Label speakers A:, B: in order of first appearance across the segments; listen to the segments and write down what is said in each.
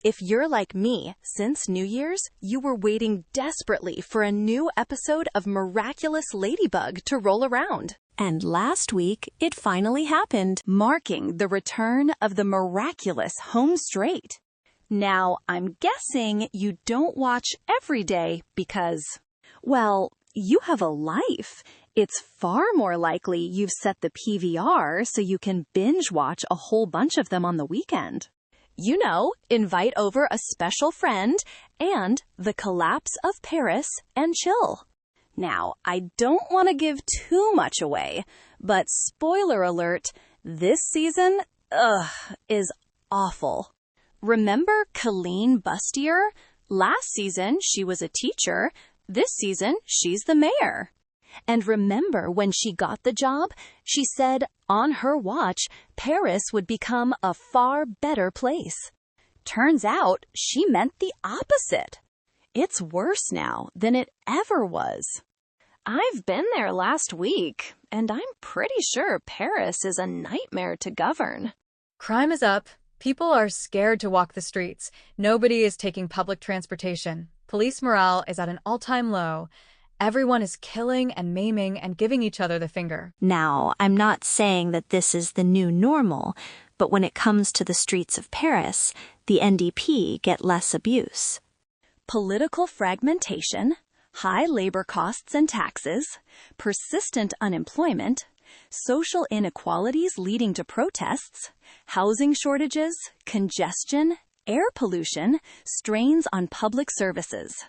A: If you're like me, since New Year's, you were waiting desperately for a new episode of Miraculous Ladybug to roll around. And last week, it finally happened, marking the return of the miraculous home straight. Now, I'm guessing you don't watch every day because, well, you have a life. It's far more likely you've set the PVR so you can binge watch a whole bunch of them on the weekend. You know, invite over a special friend and The Collapse of Paris and chill. Now, I don't want to give too much away, but spoiler alert, this season, is awful. Remember Caline Bustier? Last season, she was a teacher. This season, she's the mayor. And remember when she got the job, she said on her watch, Paris would become a far better place. Turns out she meant the opposite. It's worse now than it ever was. I've been there last week, and I'm pretty sure Paris is a nightmare to govern.
B: Crime is up. People are scared to walk the streets. Nobody is taking public transportation. Police morale is at an all-time low. Everyone is killing and maiming and giving each other the finger.
A: Now, I'm not saying that this is the new normal, but when it comes to the streets of Paris, the NDP get less abuse. Political fragmentation, high labor costs and taxes, persistent unemployment, social inequalities leading to protests, housing shortages, congestion, air pollution, strains on public services.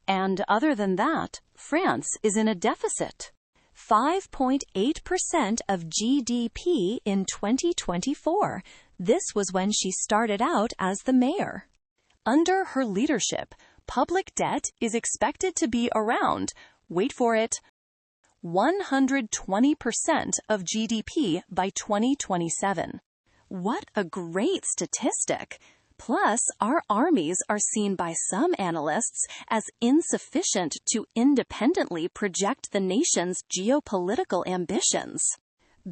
A: And other than that, France is in a deficit. 5.8% of GDP in 2024. This was when she started out as the mayor. Under her leadership, public debt is expected to be around, wait for it, 120% of GDP by 2027. What a great statistic! Plus, our armies are seen by some analysts as insufficient to independently project the nation's geopolitical ambitions.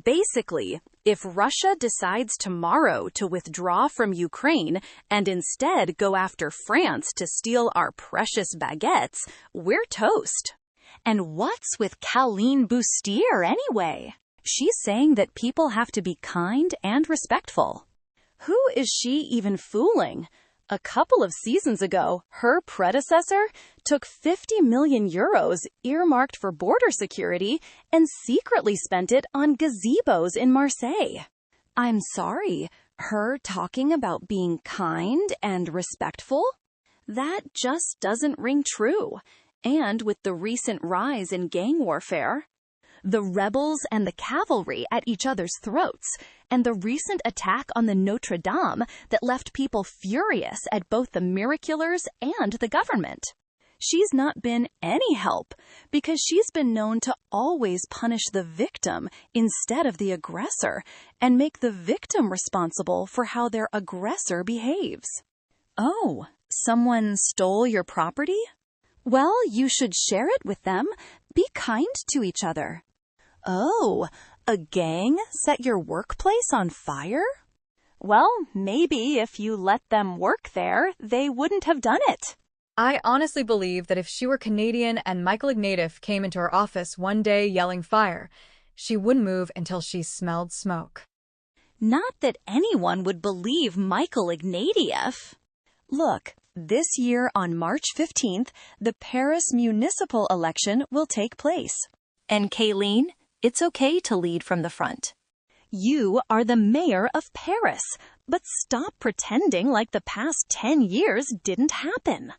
A: Basically, if Russia decides tomorrow to withdraw from Ukraine and instead go after France to steal our precious baguettes, we're toast. And what's with Caline Bustier anyway? She's saying that people have to be kind and respectful. Who is she even fooling? A couple of seasons ago, her predecessor took 50 million euros earmarked for border security and secretly spent it on gazebos in Marseille. I'm sorry, her talking about being kind and respectful? That just doesn't ring true. And with the recent rise in gang warfare, the rebels and the cavalry at each other's throats, and the recent attack on the Notre Dame that left people furious at both the miraculars and the government. She's not been any help because she's been known to always punish the victim instead of the aggressor and make the victim responsible for how their aggressor behaves. Oh, someone stole your property? Well, you should share it with them. Be kind to each other. Oh, a gang set your workplace on fire? Well, maybe if you let them work there, they wouldn't have done it.
B: I honestly believe that if she were Canadian and Michael Ignatieff came into her office one day yelling fire, she wouldn't move until she smelled smoke.
A: Not that anyone would believe Michael Ignatieff. Look, this year on March 15th, the Paris municipal election will take place. And Caline, it's okay to lead from the front. You are the mayor of Paris, but stop pretending like the past 10 years didn't happen.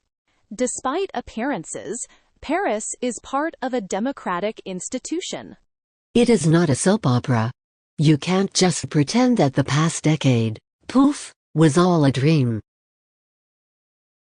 A: Despite appearances, Paris is part of a democratic institution.
C: It is not a soap opera. You can't just pretend that the past decade, poof, was all a dream.